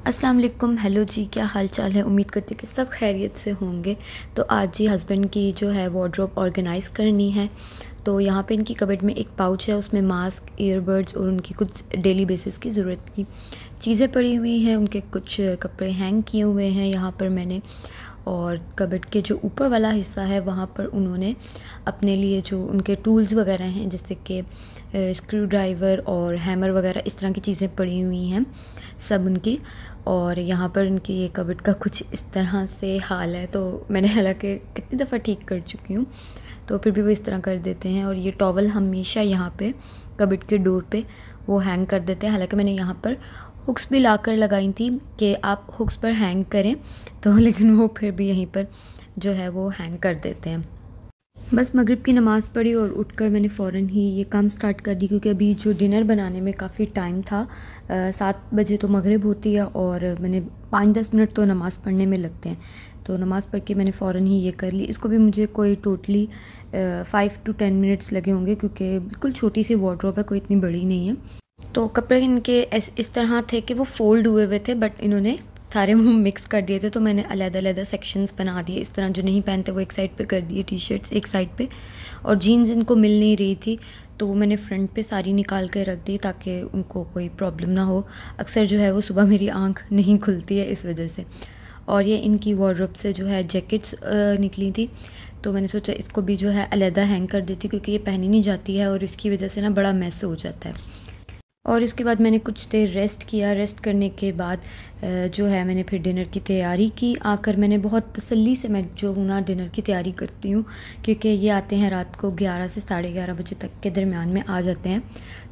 अस्सलाम वालेकुम। हेलो जी, क्या हाल चाल है। उम्मीद करती हूँ कि सब खैरियत से होंगे। तो आज जी हस्बैंड की जो है वार्डरोब ऑर्गेनाइज़ करनी है। तो यहाँ पे इनकी कबर्ड में एक पाउच है, उसमें मास्क, ईयरबड्स और उनकी कुछ डेली बेसिस की ज़रूरत की चीज़ें पड़ी हुई हैं। उनके कुछ कपड़े हैंग किए हुए हैं यहाँ पर मैंने। और कबर्ड के जो ऊपर वाला हिस्सा है वहाँ पर उन्होंने अपने लिए जो उनके टूल्स वगैरह हैं, जैसे कि स्क्रू ड्राइवर और हैमर वगैरह, इस तरह की चीज़ें पड़ी हुई हैं सब उनकी। और यहाँ पर उनकी ये कबर्ड का कुछ इस तरह से हाल है। तो मैंने हालांकि कितनी दफ़ा ठीक कर चुकी हूँ, तो फिर भी वो इस तरह कर देते हैं। और ये टॉवल हमेशा यहाँ पे कबर्ड के डोर पे वो हैंग कर देते हैं। हालांकि मैंने यहाँ पर हुक्स भी लाकर लगाई थी कि आप हुक्स पर हैंग करें, तो लेकिन वो फिर भी यहीं पर जो है वो हैंग कर देते हैं। बस मगरिब की नमाज़ पढ़ी और उठकर मैंने फ़ौरन ही ये काम स्टार्ट कर दी, क्योंकि अभी जो डिनर बनाने में काफ़ी टाइम था। 7 बजे तो मगरिब होती है और मैंने 5-10 मिनट तो नमाज़ पढ़ने में लगते हैं। तो नमाज़ पढ़ के मैंने फ़ौरन ही ये कर ली। इसको भी मुझे कोई टोटली 5 to 10 मिनट्स लगे होंगे, क्योंकि बिल्कुल छोटी सी वार्डरोब है, कोई इतनी बड़ी नहीं है। तो कपड़े इनके इस तरह थे कि वो फ़ोल्ड हुए हुए थे, बट इन्होंने सारे वो मिक्स कर दिए थे। तो मैंने अलग-अलग सेक्शंस बना दिए इस तरह। जो नहीं पहनते वो एक साइड पे कर दिए, टी शर्ट्स एक साइड पे, और जीन्स इनको मिल नहीं रही थी तो वो मैंने फ्रंट पे सारी निकाल कर रख दी ताकि उनको कोई प्रॉब्लम ना हो। अक्सर जो है वो सुबह मेरी आँख नहीं खुलती है इस वजह से। और ये इनकी वार्डरोब से जो है जैकेट्स निकली थी, तो मैंने सोचा इसको भी जो है अलग हैंग कर देती, क्योंकि ये पहनी नहीं जाती है और इसकी वजह से ना बड़ा मैस हो जाता है। और इसके बाद मैंने कुछ देर रेस्ट किया। रेस्ट करने के बाद जो है मैंने फिर डिनर की तैयारी की। आकर मैंने बहुत तसल्ली से, मैं जो हूँ ना डिनर की तैयारी करती हूँ, क्योंकि ये आते हैं रात को 11 से 11:30 बजे तक के दरमियान में आ जाते हैं।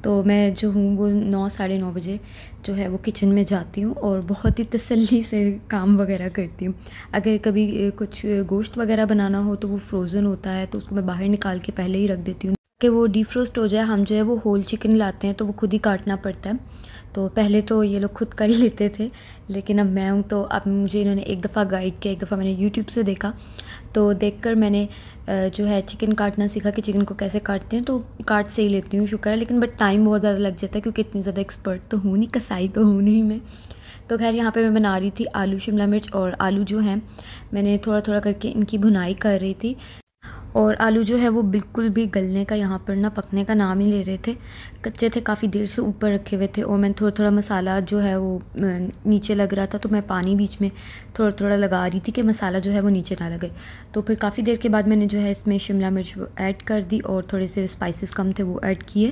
तो मैं जो हूँ वो 9 साढ़े 9 बजे जो है वो किचन में जाती हूँ और बहुत ही तसल्ली से काम वगैरह करती हूँ। अगर कभी कुछ गोश्त वगैरह बनाना हो तो वो फ्रोज़न होता है, तो उसको मैं बाहर निकाल के पहले ही रख देती हूँ कि वो डिफ्रोस्ट हो जाए। हम जो है वो होल चिकन लाते हैं तो वो खुद ही काटना पड़ता है। तो पहले तो ये लोग खुद कर लेते थे, लेकिन अब मैं हूँ तो अब मुझे इन्होंने एक दफ़ा गाइड किया, एक दफ़ा मैंने यूट्यूब से देखा। तो देखकर मैंने जो है चिकन काटना सीखा कि चिकन को कैसे काटते हैं। तो काट से ही लेती हूँ, शुक्र है। लेकिन बट टाइम बहुत ज़्यादा लग जाता है, क्योंकि इतनी ज़्यादा एक्सपर्ट तो हूँ नहीं, कसाई तो हूँ नहीं मैं। तो खैर यहाँ पे मैं बना रही थी आलू शिमला मिर्च, और आलू जो हैं मैंने थोड़ा थोड़ा करके इनकी भुनाई कर रही थी। और आलू जो है वो बिल्कुल भी गलने का, यहाँ पर ना पकने का नाम ही ले रहे थे, कच्चे थे, काफ़ी देर से ऊपर रखे हुए थे। और मैं थोड़ा थोड़ा मसाला जो है वो नीचे लग रहा था, तो मैं पानी बीच में थोड़ा थोड़ा लगा रही थी कि मसाला जो है वो नीचे ना लगे। तो फिर काफ़ी देर के बाद मैंने जो है इसमें शिमला मिर्च ऐड कर दी और थोड़े से स्पाइसेस कम थे वो ऐड किए।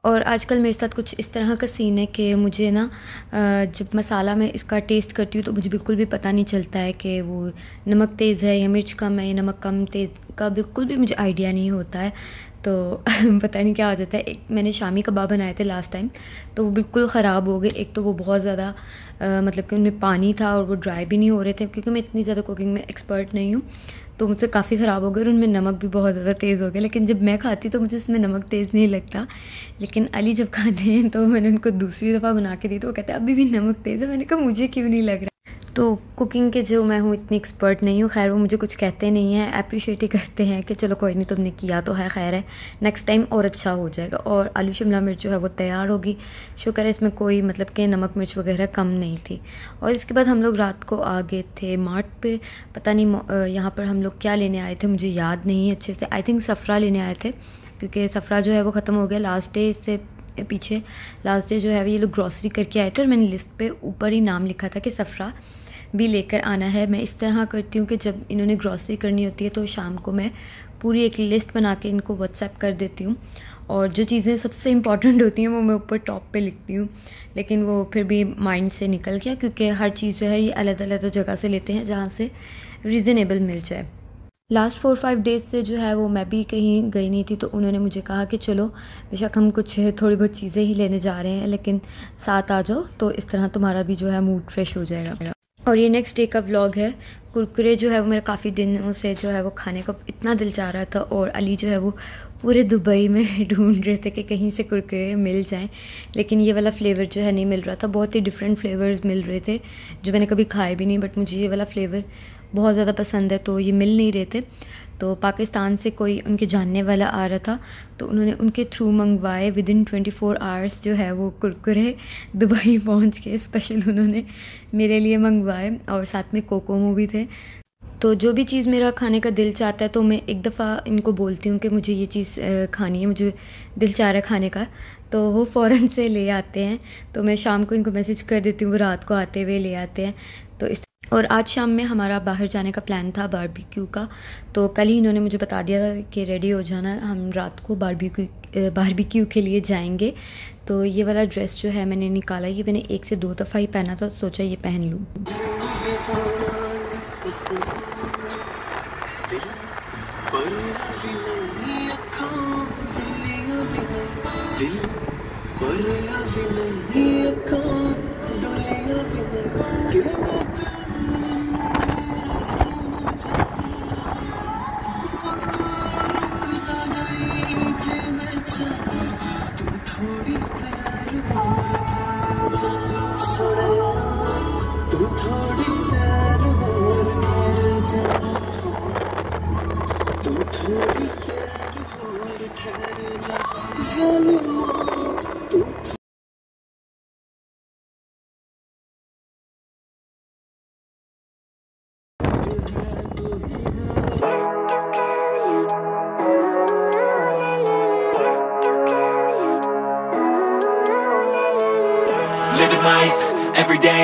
और आजकल मेरे साथ कुछ इस तरह का सीन है कि मुझे ना जब मसाला मैं इसका टेस्ट करती हूँ तो मुझे बिल्कुल भी पता नहीं चलता है कि वो नमक तेज़ है या मिर्च कम है या नमक कम तेज़ का बिल्कुल भी मुझे आइडिया नहीं होता है। तो पता नहीं क्या हो जाता है। एक मैंने शामी कबाब बनाए थे लास्ट टाइम, तो वो बिल्कुल ख़राब हो गए। एक तो वो बहुत ज़्यादा मतलब कि उनमें पानी था और वो ड्राई भी नहीं हो रहे थे, क्योंकि मैं इतनी ज़्यादा कुकिंग में एक्सपर्ट नहीं हूँ, तो मुझसे काफ़ी ख़राब हो गए। और उनमें नमक भी बहुत ज़्यादा तेज़ हो गया। लेकिन जब मैं खाती तो मुझे इसमें नमक तेज़ नहीं लगता, लेकिन अली जब खाते हैं तो मैंने उनको दूसरी दफ़ा बना के दी तो वो कहते हैं अभी भी नमक तेज़ है। मैंने कहा मुझे क्यों नहीं लग रहा। तो कुकिंग के जो मैं हूँ इतनी एक्सपर्ट नहीं हूँ। खैर वो मुझे कुछ कहते नहीं हैं, अप्रिशिएट ही करते हैं कि चलो कोई नहीं, तुमने किया तो है, खैर है, नेक्स्ट टाइम और अच्छा हो जाएगा। और आलू शिमला मिर्च जो है वो तैयार होगी, शुक्र है इसमें कोई मतलब कि नमक मिर्च वगैरह कम नहीं थी। और इसके बाद हम लोग रात को आ गए थे मार्ट पे। पता नहीं यहाँ पर हम लोग क्या लेने आए थे, मुझे याद नहीं अच्छे से। आई थिंक सफ़रा लेने आए थे, क्योंकि सफ़रा जो है वो ख़त्म हो गया लास्ट डे। इससे पीछे लास्ट डे जो है ये लोग ग्रॉसरी करके आए थे और मैंने लिस्ट पे ऊपर ही नाम लिखा था कि सफ़रा भी लेकर आना है। मैं इस तरह करती हूँ कि जब इन्होंने ग्रॉसरी करनी होती है तो शाम को मैं पूरी एक लिस्ट बना के इनको व्हाट्सएप कर देती हूँ, और जो चीज़ें सबसे इम्पॉर्टेंट होती हैं वो मैं ऊपर टॉप पे लिखती हूँ। लेकिन वो फिर भी माइंड से निकल गया, क्योंकि हर चीज़ जो है ये अलग अलग जगह से लेते हैं जहाँ से रीज़नेबल मिल जाए। लास्ट 4-5 डेज़ से जो है वो मैं भी कहीं गई नहीं थी, तो उन्होंने मुझे कहा कि चलो बेशक हम कुछ थोड़ी बहुत चीज़ें ही लेने जा रहे हैं, लेकिन साथ आ जाओ, तो इस तरह तुम्हारा भी जो है मूड फ्रेश हो जाएगा। और ये नेक्स्ट डे का व्लॉग है। कुरकुरे जो है वो मेरा काफ़ी दिनों से जो है वो खाने का इतना दिल चाह रहा था, और अली जो है वो पूरे दुबई में ढूंढ रहे थे कि कहीं से कुरकुरे मिल जाएं, लेकिन ये वाला फ्लेवर जो है नहीं मिल रहा था। बहुत ही डिफरेंट फ्लेवर्स मिल रहे थे जो मैंने कभी खाए भी नहीं, बट मुझे ये वाला फ्लेवर बहुत ज़्यादा पसंद है, तो ये मिल नहीं रहे थे। तो पाकिस्तान से कोई उनके जानने वाला आ रहा था, तो उन्होंने उनके थ्रू मंगवाए। विदिन 24 आवर्स जो है वो कुरकुरे दुबई पहुंच के स्पेशल उन्होंने मेरे लिए मंगवाए, और साथ में कोकोमो भी थे। तो जो भी चीज़ मेरा खाने का दिल चाहता है तो मैं एक दफ़ा इनको बोलती हूँ कि मुझे ये चीज़ खानी है, मुझे दिल चाह रहा है खाने का, तो वो फ़ौरन से ले आते हैं। तो मैं शाम को इनको मैसेज कर देती हूँ, वो रात को आते हुए ले आते हैं। तो इस और आज शाम में हमारा बाहर जाने का प्लान था बारबेक्यू का, तो कल ही इन्होंने मुझे बता दिया था कि रेडी हो जाना, हम रात को बारबेक्यू के लिए जाएंगे। तो ये वाला ड्रेस जो है मैंने निकाला, ये मैंने 1 से 2 दफ़ा ही पहना था, सोचा ये पहन लूँ। Living life, every day,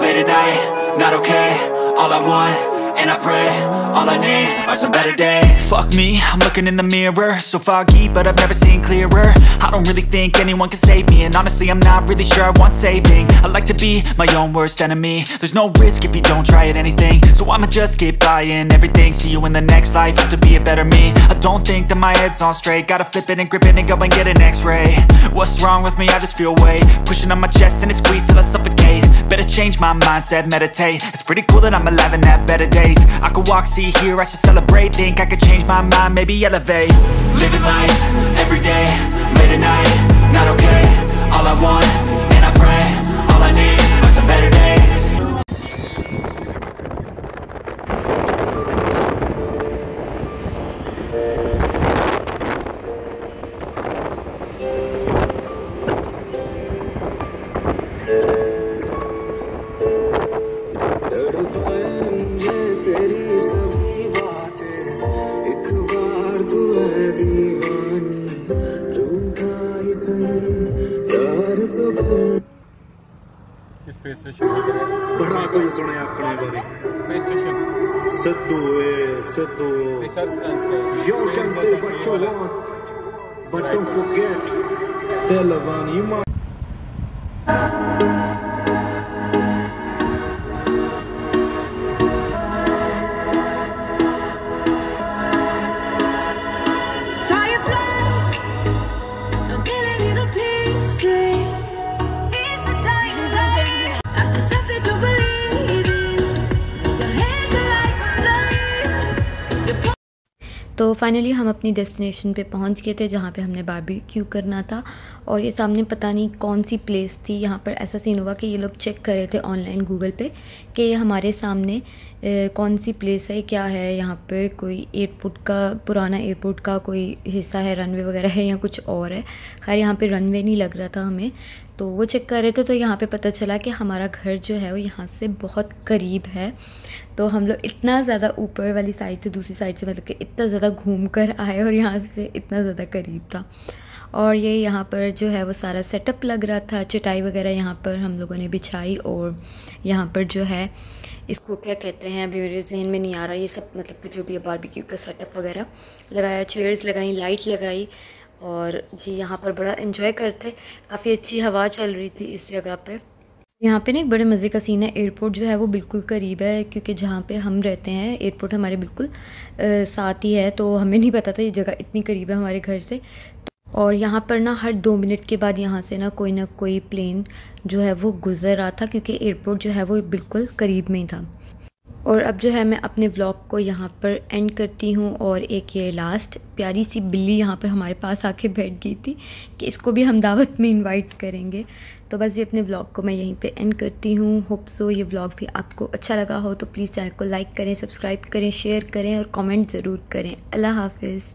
late at night, not okay. All I want, and I pray, all I need are some better days. Fuck me, I'm looking in the mirror, so foggy, but I've never seen clearer. I don't really think anyone can save me, and honestly I'm not really sure I want saving. I like to be my own worst enemy. There's no risk if you don't try at anything, so I'ma just keep buying everything. See you in the next life, have to be a better me. I don't think that my head's on straight, gotta flip it and grip it and go and get an x-ray. What's wrong with me? I just feel weight pushing on my chest and it squeezes till I suffocate. Better change my mindset, meditate. It's pretty cool that I'm alive and have better days. I could walk, see, hear, I should celebrate. Think I could change my mind, maybe elevate. Living life, every day, late at night, not okay. All I want, and I pray, all I need are some better days. Space station बड़ा कोई सुने अपने बारे space station Sidhu you can say what you want but don't forget Telavani तो finally हम अपनी destination पे पहुंच गए थे जहाँ पे हमने बारबेक्यू करना था। और ये सामने पता नहीं कौन सी प्लेस थी, यहाँ पर ऐसा सीन हुआ कि ये लोग चेक कर रहे थे ऑनलाइन गूगल पे कि ये हमारे सामने कौन सी प्लेस है, क्या है यहाँ पर, कोई एयरपोर्ट का, पुराना एयरपोर्ट का कोई हिस्सा है, रनवे वगैरह है या कुछ और है। खैर यहाँ पे रनवे नहीं लग रहा था हमें, तो वो चेक कर रहे थे। तो यहाँ पे पता चला कि हमारा घर जो है वो यहाँ से बहुत करीब है। तो हम लोग इतना ज़्यादा ऊपर वाली साइड से, दूसरी साइड से, मतलब कि इतना ज़्यादा घूम कर आए और यहाँ से इतना ज़्यादा करीब था। और ये यहाँ पर जो है वो सारा सेटअप लग रहा था, चटाई वगैरह यहाँ पर हम लोगों ने बिछाई। और यहाँ पर जो है इसको क्या कहते हैं अभी मेरे जहन में नहीं आ रहा, ये सब मतलब कि जो भी बारबेक्यू का सेटअप वगैरह लगाया, चेयर्स लगाई, लाइट लगाई। और जी यहाँ पर बड़ा एंजॉय करते, काफ़ी अच्छी हवा चल रही थी इस जगह पे। यहाँ पे ना एक बड़े मज़े का सीन है, एयरपोर्ट जो है वो बिल्कुल करीब है, क्योंकि जहाँ पे हम रहते हैं एयरपोर्ट हमारे बिल्कुल साथ ही है। तो हमें नहीं पता था ये जगह इतनी करीब है हमारे घर से। और यहाँ पर ना हर 2 मिनट के बाद यहाँ से ना कोई प्लेन जो है वो गुज़र रहा था, क्योंकि एयरपोर्ट जो है वो बिल्कुल करीब में ही था। और अब जो है मैं अपने व्लॉग को यहाँ पर एंड करती हूँ। और एक ये लास्ट प्यारी सी बिल्ली यहाँ पर हमारे पास आके बैठ गई थी कि इसको भी हम दावत में इनवाइट करेंगे। तो बस ये अपने व्लॉग को मैं यहीं पे एंड करती हूँ। होप सो ये व्लॉग भी आपको अच्छा लगा हो तो प्लीज़ चैनल को लाइक करें, सब्सक्राइब करें, शेयर करें और कमेंट ज़रूर करें। अल्लाह हाफिज़।